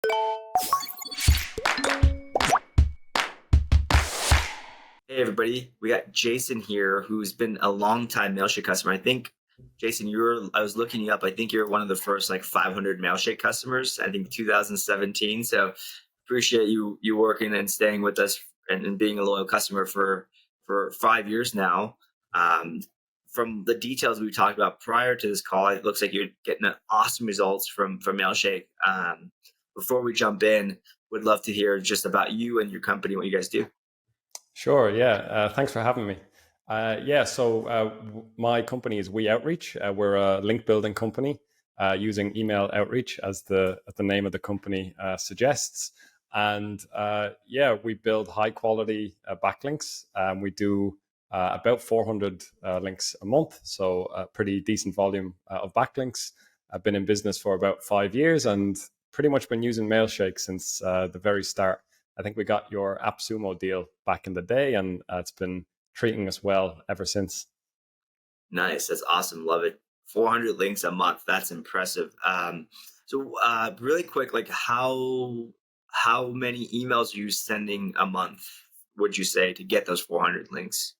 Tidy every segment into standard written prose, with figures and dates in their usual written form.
Hey everybody, we got Jason here, who's been a long time Mailshake customer. I think, Jason, I was looking you up. I think you're one of the first like 500 Mailshake customers, I think 2017. So appreciate you working and staying with us and being a loyal customer for 5 years now. Um, from the details we talked about prior to this call, it looks like you're getting awesome results from Mailshake. Before we jump in, would love to hear just about you and your company, what you guys do. Sure. Yeah. Thanks for having me. My company is We Outreach. We're a link building company using email outreach as the name of the company suggests. And we build high quality backlinks. We do about 400 links a month, so a pretty decent volume of backlinks. I've been in business for about 5 years and pretty much been using Mailshake since the very start. I think we got your AppSumo deal back in the day, and it's been treating us well ever since. Nice. That's awesome. Love it. 400 links a month. That's impressive. Really quick, like how many emails are you sending a month, would you say, to get those 400 links?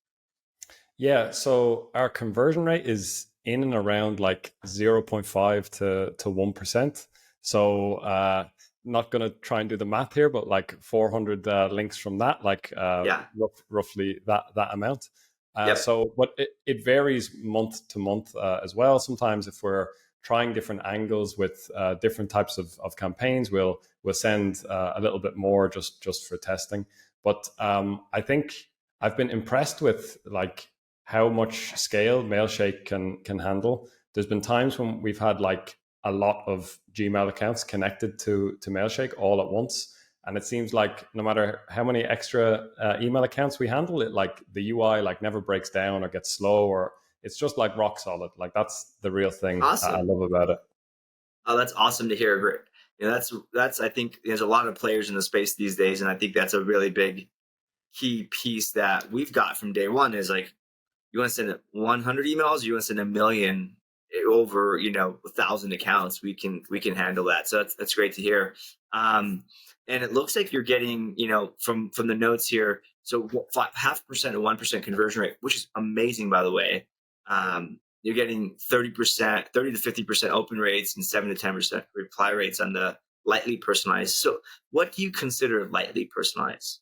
Yeah, so our conversion rate is in and around like 0.5 to 1%. So not going to try and do the math here, but like 400 links from that, like Yeah. roughly that amount. Yep. But it varies month to month as well. Sometimes if we're trying different angles with different types of campaigns, we'll send a little bit more just for testing. But I think I've been impressed with like how much scale Mailshake can handle. There's been times when we've had like a lot of Gmail accounts connected to Mailshake all at once. And it seems like no matter how many extra email accounts we handle, it like the UI like never breaks down or gets slow, or it's just like rock solid. Like that's the real thing I Awesome. love about it. Oh, that's awesome to hear. Great. That's I think there's a lot of players in the space these days, and I think that's a really big key piece that we've got from day one is like you want to send 100 emails, you want to send a million over 1,000 accounts, we can handle that. So that's great to hear. And it looks like you're getting from the notes here, so 0.5% and 1% conversion rate, which is amazing, by the way. You're getting 30%, 30 to 50% open rates and 7 to 10% reply rates on the lightly personalized. So what do you consider lightly personalized?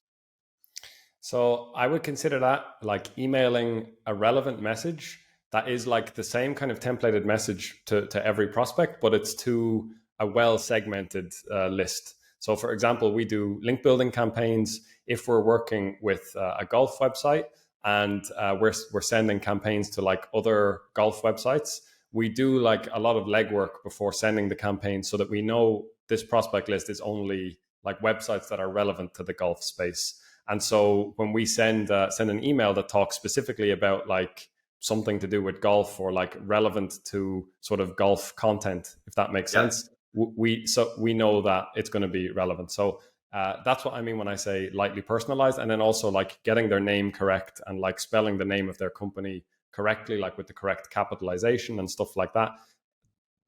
So I would consider that like emailing a relevant message that is like the same kind of templated message to every prospect, but it's to a well segmented list. So, for example, we do link building campaigns if we're working with a golf website and we're sending campaigns to like other golf websites. We do like a lot of legwork before sending the campaign so that we know this prospect list is only like websites that are relevant to the golf space. And so when we send an email that talks specifically about like something to do with golf or like relevant to sort of golf content, if that makes Yeah. sense, we know that it's going to be relevant. So that's what I mean when I say lightly personalized, and then also like getting their name correct and like spelling the name of their company correctly, like with the correct capitalization and stuff like that.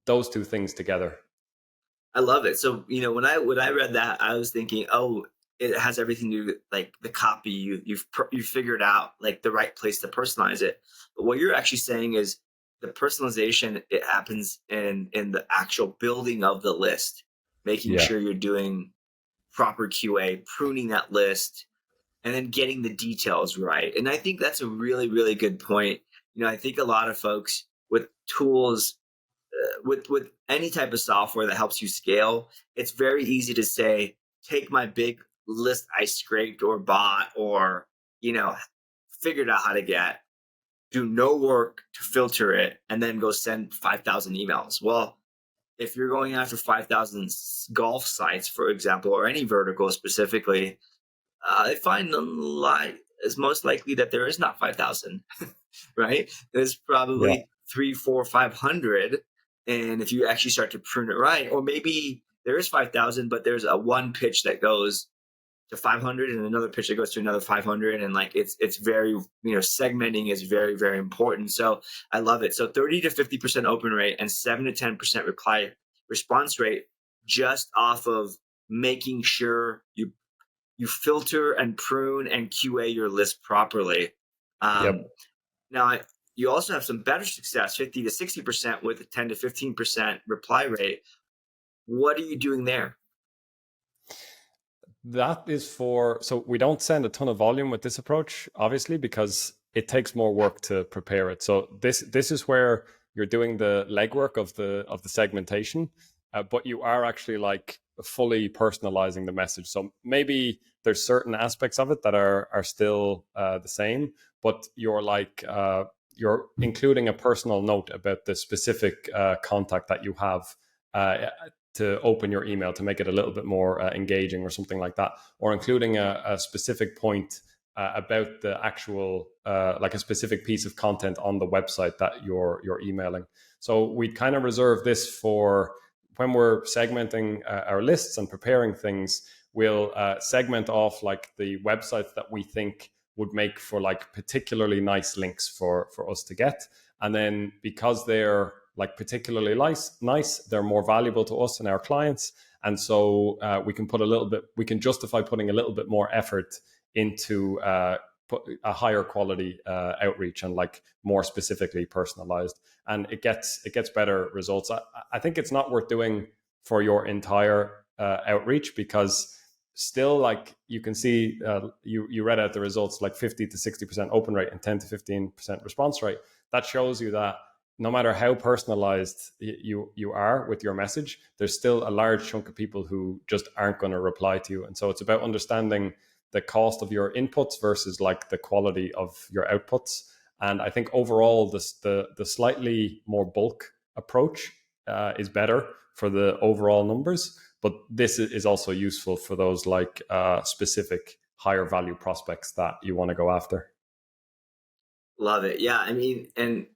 Those two things together. I love it. So, when I read that, I was thinking, oh, it has everything to do with like the copy. You've figured out like the right place to personalize it. But what you're actually saying is the personalization, it happens in the actual building of the list, making Yeah. sure you're doing proper QA, pruning that list, and then getting the details right. And I think that's a really, really good point. I think a lot of folks with tools, with any type of software that helps you scale, it's very easy to say, take my big list I scraped or bought or you know figured out how to get, do no work to filter it, and then go send 5,000 emails. Well, if you're going after 5,000 golf sites, for example, or any vertical specifically, I find it's most likely that there is not 5,000, right? There's Yeah. probably three, four, 500. And if you actually start to prune it right, or maybe there is 5,000, but there's a one pitch that goes to 500 and another pitch that goes to another 500. And like, it's very, segmenting is very, very important. So I love it. So 30 to 50% open rate and 7 to 10% reply response rate just off of making sure you filter and prune and QA your list properly. Um, Yep. now, you also have some better success, 50 to 60% with a 10 to 15% reply rate. What are you doing there? That is for, so we don't send a ton of volume with this approach, obviously, because it takes more work to prepare it. So this is where you're doing the legwork of the segmentation, but you are actually like fully personalizing the message. So maybe there's certain aspects of it that are still the same, but you're including a personal note about the specific contact that you have to open your email to make it a little bit more engaging or something like that, or including a specific point about the actual like a specific piece of content on the website that you're emailing. So we kind of reserve this for when we're segmenting our lists and preparing things. We'll segment off like the websites that we think would make for like particularly nice links for us to get, and then because they're like particularly nice, they're more valuable to us and our clients, and so we can justify putting a little bit more effort into a higher quality outreach and like more specifically personalized, and it gets better results. I think it's not worth doing for your entire outreach, because still, like, you can see you read out the results, like 50 to 60% open rate and 10 to 15% response rate. That shows you that no matter how personalized you are with your message, there's still a large chunk of people who just aren't going to reply to you. And so it's about understanding the cost of your inputs versus like the quality of your outputs. And I think overall, the slightly more bulk approach is better for the overall numbers. But this is also useful for those like specific higher value prospects that you want to go after. Love it. Yeah, I mean, and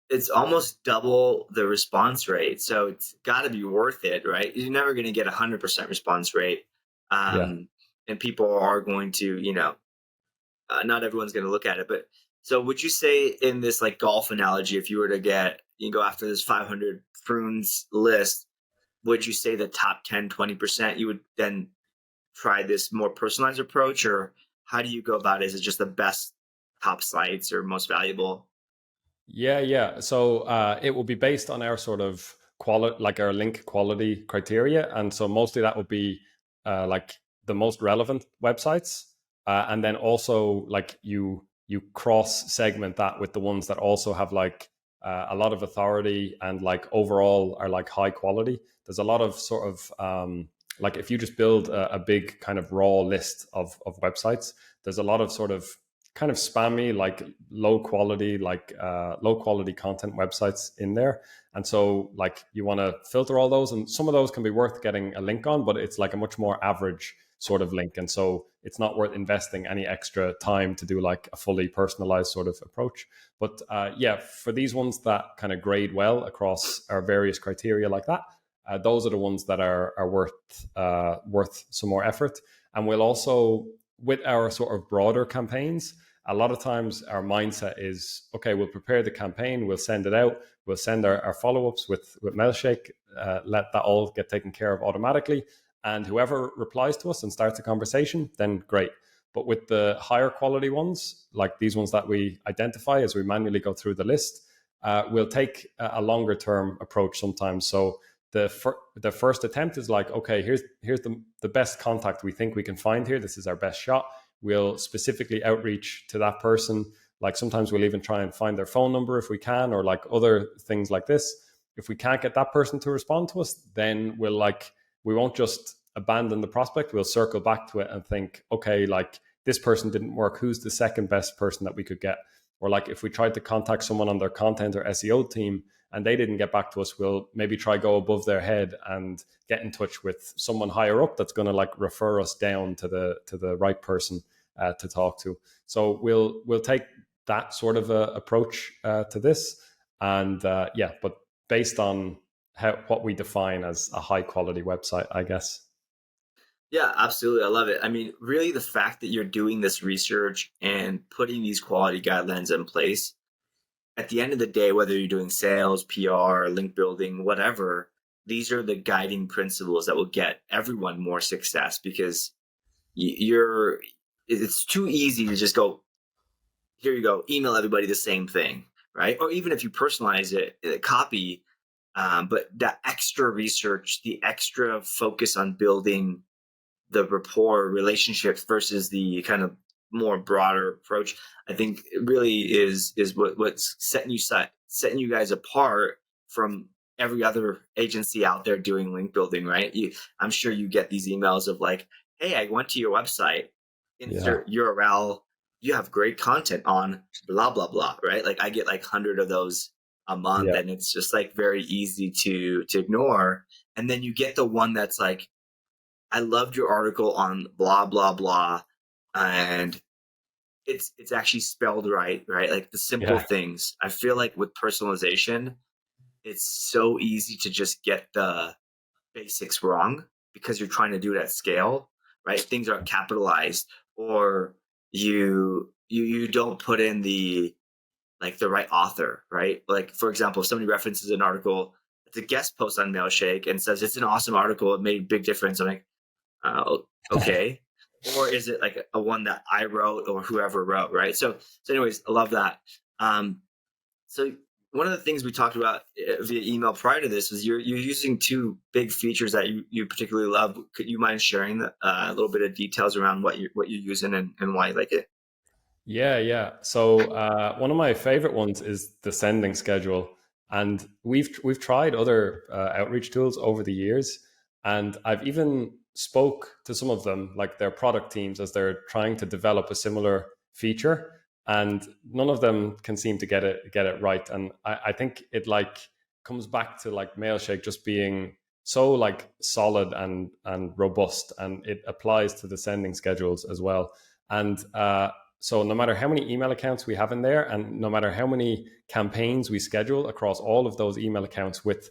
it's almost double the response rate, so it's got to be worth it, right? You're never going to get 100% response rate, Yeah. um, and people are going to, not everyone's going to look at it. But so, would you say in this like golf analogy, if you were to you go after this 500 prunes list, would you say the top 10, 20% you would then try this more personalized approach, or how do you go about it? Is it just the best top sites or most valuable? Yeah. So it will be based on our sort of quality, like our link quality criteria, and so mostly that would be like the most relevant websites, and then also like you cross segment that with the ones that also have like a lot of authority and like overall are like high quality. There's a lot of sort of like if you just build a big kind of raw list of websites, there's a lot of sort of kind of spammy, like low quality content websites in there. And so like you want to filter all those, and some of those can be worth getting a link on, but it's like a much more average sort of link. And so it's not worth investing any extra time to do like a fully personalized sort of approach. But yeah, for these ones that kind of grade well across our various criteria like that, those are the ones that are worth some more effort. And we'll also, with our sort of broader campaigns, a lot of times our mindset is, okay, we'll prepare the campaign, we'll send it out, we'll send our follow-ups with Mailshake, let that all get taken care of automatically. And whoever replies to us and starts a conversation, then great. But with the higher quality ones, like these ones that we identify as we manually go through the list, we'll take a longer term approach sometimes. So the first attempt is like, okay, here's the best contact we think we can find here. This is our best shot. We'll specifically outreach to that person. Like sometimes we'll even try and find their phone number if we can, or like other things like this. If we can't get that person to respond to us, then we won't just abandon the prospect. We'll circle back to it and think, okay, like this person didn't work. Who's the second best person that we could get? Or like if we tried to contact someone on their content or SEO team and they didn't get back to us, we'll maybe try go above their head and get in touch with someone higher up that's going to like refer us down to the right person to talk to. So we'll take that sort of approach to this, and yeah, but based on what we define as a high quality website, I guess. Yeah, absolutely. I love it. I mean, really, the fact that you're doing this research and putting these quality guidelines in place, at the end of the day, whether you're doing sales, PR, link building, whatever, these are the guiding principles that will get everyone more success, because you're it's too easy to just go, here you go, email everybody the same thing, right? Or even if you personalize it, copy, but that extra research, the extra focus on building the rapport relationships versus the kind of more broader approach, I think it really is what's setting you guys apart from every other agency out there doing link building, right? I'm sure you get these emails of like, hey, I went to your website, Yeah. insert URL, you have great content on blah blah blah, right? Like I get like 100 of those a month, Yeah. and it's just like very easy to ignore. And then you get the one that's like, I loved your article on blah blah blah, and it's actually spelled right, right? Like the simple Yeah. things. I feel like with personalization, it's so easy to just get the basics wrong because you're trying to do it at scale, right? Things aren't capitalized, or you don't put in the like the right author, right? Like for example, if somebody references an article, it's a guest post on Mailshake and says it's an awesome article, it made a big difference. I'm like, okay. Or is it like a one that I wrote or whoever wrote, right? So anyways, I love that. Um, so one of the things we talked about via email prior to this is you're using two big features that you particularly love. Could you mind sharing a little bit of details around what you're using and why you like it? Yeah, yeah. So one of my favorite ones is the sending schedule, and we've tried other outreach tools over the years, and I've even spoke to some of them, like their product teams, as they're trying to develop a similar feature, and none of them can seem to get it right. And I think it like comes back to like Mailshake just being so like solid and robust, and it applies to the sending schedules as well. And so no matter how many email accounts we have in there, and no matter how many campaigns we schedule across all of those email accounts with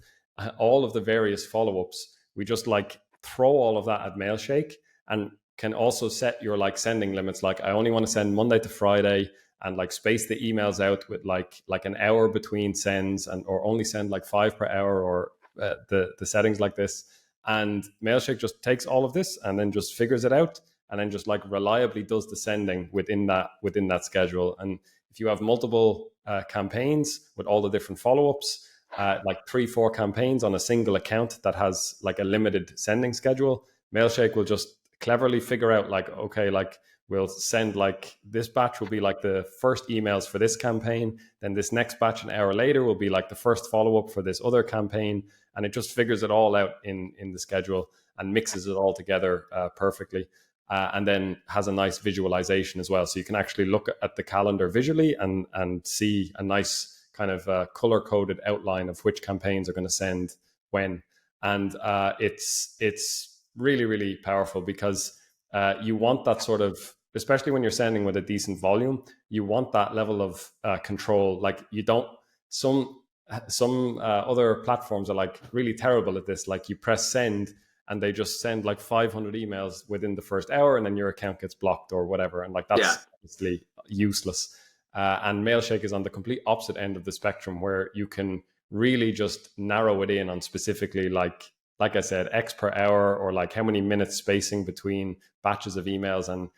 all of the various follow-ups, we just like throw all of that at Mailshake, and can also set your like sending limits. Like I only want to send Monday to Friday, and like space the emails out with like an hour between sends, and or only send like 5 per hour, or the settings like this. And Mailshake just takes all of this and then just figures it out, and then just like reliably does the sending within that schedule. And if you have multiple campaigns with all the different follow-ups, like 3-4 campaigns on a single account that has like a limited sending schedule, Mailshake will just cleverly figure out like, okay, like we'll send like this batch will be like the first emails for this campaign, then this next batch an hour later will be like the first follow-up for this other campaign, and it just figures it all out in the schedule and mixes it all together perfectly. And then has a nice visualization as well. So you can actually look at the calendar visually and see a nice kind of color coded outline of which campaigns are going to send when. And it's really really powerful, because you want that sort of, especially when you're sending with a decent volume, you want that level of control. Like you don't some other platforms are like really terrible at this. Like you press send and they just send like 500 emails within the first hour, and then your account gets blocked or whatever, and like Yeah, that's obviously useless. And Mailshake is on the complete opposite end of the spectrum, where you can really just narrow it in on specifically like I said, X per hour, or like how many minutes spacing between batches of emails. And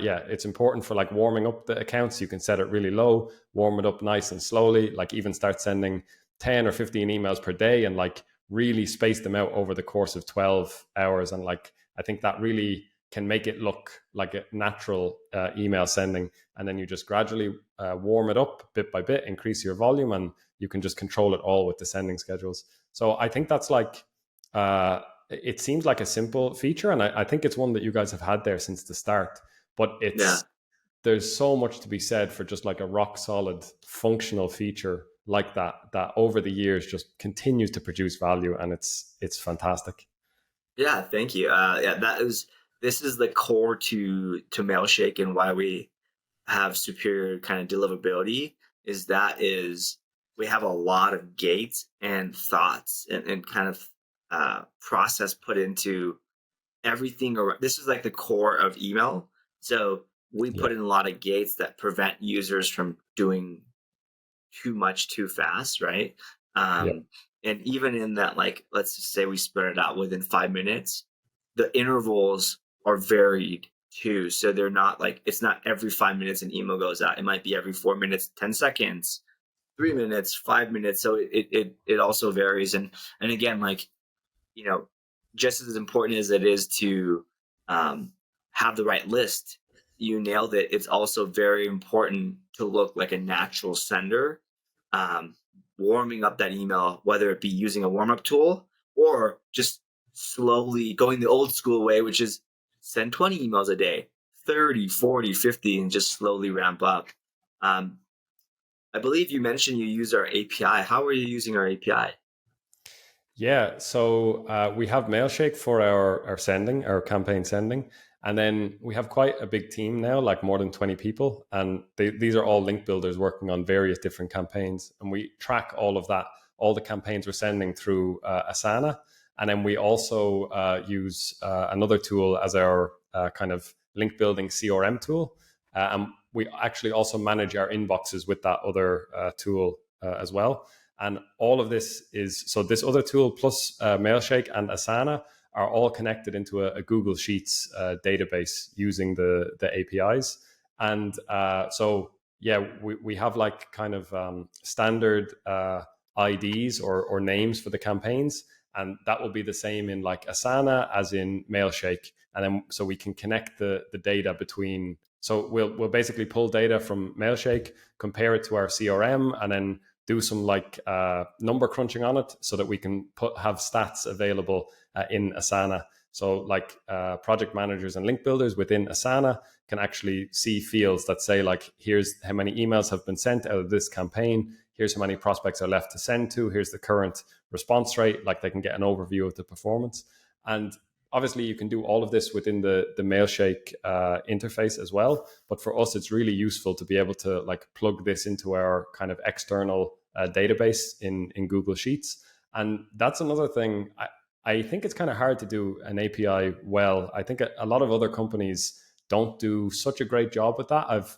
yeah, it's important for like warming up the accounts. You can set it really low, warm it up nice and slowly, like even start sending 10 or 15 emails per day, and like really space them out over the course of 12 hours. And like I think that really can make it look like a natural email sending. And then you just gradually warm it up bit by bit, increase your volume, and you can just control it all with the sending schedules. So I think that's like it seems like a simple feature, and I think it's one that you guys have had there since the start. But yeah. there's so much to be said for just like a rock solid functional feature like that over the years just continues to produce value, and it's fantastic. Yeah, thank you. Yeah, this is the core to Mailshake, and why we have superior kind of deliverability is we have a lot of gates and thoughts and kind of process put into everything around. This is like the core of email. So we Yeah, put in a lot of gates that prevent users from doing too much too fast, right? yeah, Um, And even in that, like, let's just say we spread it out within 5 minutes, the intervals are varied too. So they're not like, it's not every 5 minutes an email goes out. It might be every 4 minutes, 10 seconds, 3 minutes, 5 minutes. So it also varies. And again, like, you know, just as important as it is to um, have the right list, you nailed it. It's also very important to look like a natural sender, um, warming up that email, whether it be using a warm up tool or just slowly going the old school way, which is send 20 emails a day, 30, 40, 50, and just slowly ramp up. Um, I believe you mentioned you use our API. How are you using our API? Yeah, so we have Mailshake for our sending, our campaign sending. And then we have quite a big team now, like more than 20 people. And these are all link builders working on various different campaigns. And we track all of that, all the campaigns we're sending through Asana. And then we also use another tool as our kind of link building CRM tool. And we actually also manage our inboxes with that other tool as well. And all of this is so this other tool plus Mailshake and Asana are all connected into a Google Sheets database using the APIs. And so, yeah, we have like kind of standard IDs or names for the campaigns. And that will be the same in like Asana as in Mailshake. And then so we can connect the data between. So we'll basically pull data from Mailshake, compare it to our CRM, and then do some like number crunching on it so that we can have stats available in Asana. So like project managers and link builders within Asana can actually see fields that say like, here's how many emails have been sent out of this campaign. Here's how many prospects are left to send to. Here's the current response rate. Like they can get an overview of the performance. And obviously you can do all of this within the Mailshake interface as well. But for us, it's really useful to be able to like plug this into our kind of external database in Google Sheets. And that's another thing. I think it's kind of hard to do an API well. I think a lot of other companies don't do such a great job with that.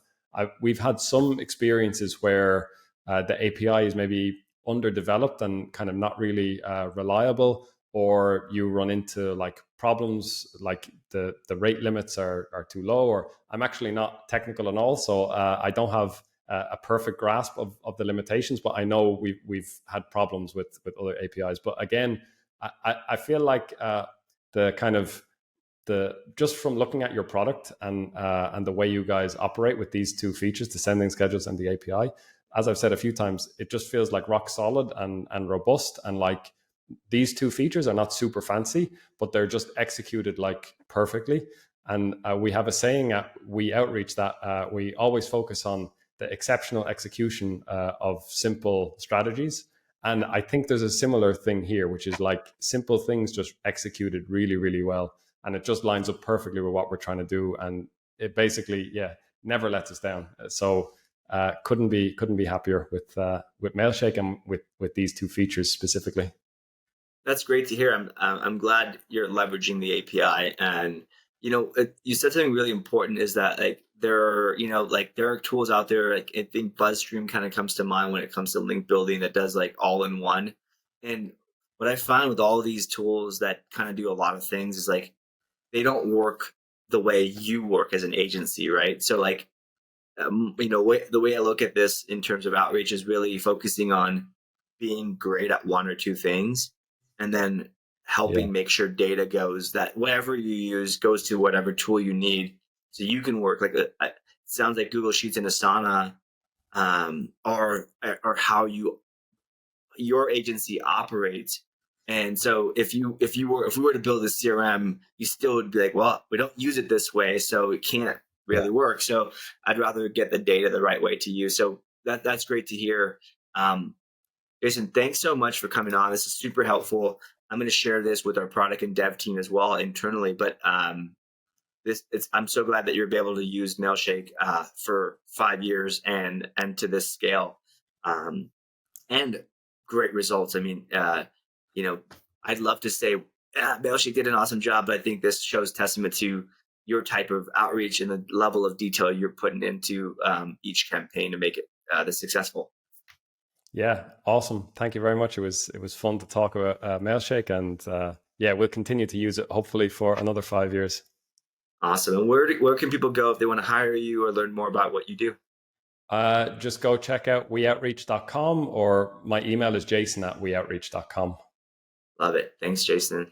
We've had some experiences where the API is maybe underdeveloped and kind of not really reliable, or you run into like problems like the rate limits are too low, or I'm actually not technical at all, so I don't have a perfect grasp of the limitations, but I know we've had problems with other APIs. But again, I feel like the kind of the just from looking at your product and the way you guys operate with these two features, the sending schedules and the API, as I've said a few times, it just feels like rock solid and robust. And like these two features are not super fancy, but they're just executed like perfectly. And we have a saying at We Outreach that we always focus on the exceptional execution of simple strategies. And I think there's a similar thing here, which is like simple things just executed really, really well. And it just lines up perfectly with what we're trying to do. And it basically, yeah, never lets us down. So couldn't be happier with Mailshake and with these two features specifically. That's great to hear. I'm glad you're leveraging the API. And you said something really important is that like there are tools out there. Like I think BuzzStream kind of comes to mind when it comes to link building that does like all in one. And what I find with all of these tools that kind of do a lot of things is like they don't work the way you work as an agency, right? So like the way I look at this in terms of outreach is really focusing on being great at one or two things, and then Yeah, helping make sure data goes that whatever you use goes to whatever tool you need, so you can work like it sounds like Google Sheets and Asana are how your agency operates. And so if we were to build a CRM, you still would be like, well, we don't use it this way, so it can't yeah. really work. So I'd rather get the data the right way to use. So that's great to hear. Um, Jason, thanks so much for coming on. This is super helpful. I'm going to share this with our product and dev team as well internally. But I'm so glad that you're able to use Mailshake for 5 years and to this scale. Um, and great results. I mean, you know, I'd love to say, Mailshake did an awesome job, but I think this shows testament to your type of outreach and the level of detail you're putting into each campaign to make it this successful. Yeah, awesome. Thank you very much. It was fun to talk about Mailshake, and yeah, we'll continue to use it hopefully for another 5 years. Awesome. And where can people go if they want to hire you or learn more about what you do? Just go check out weoutreach.com, or my email is jason@weoutreach.com. Love it. Thanks, Jason.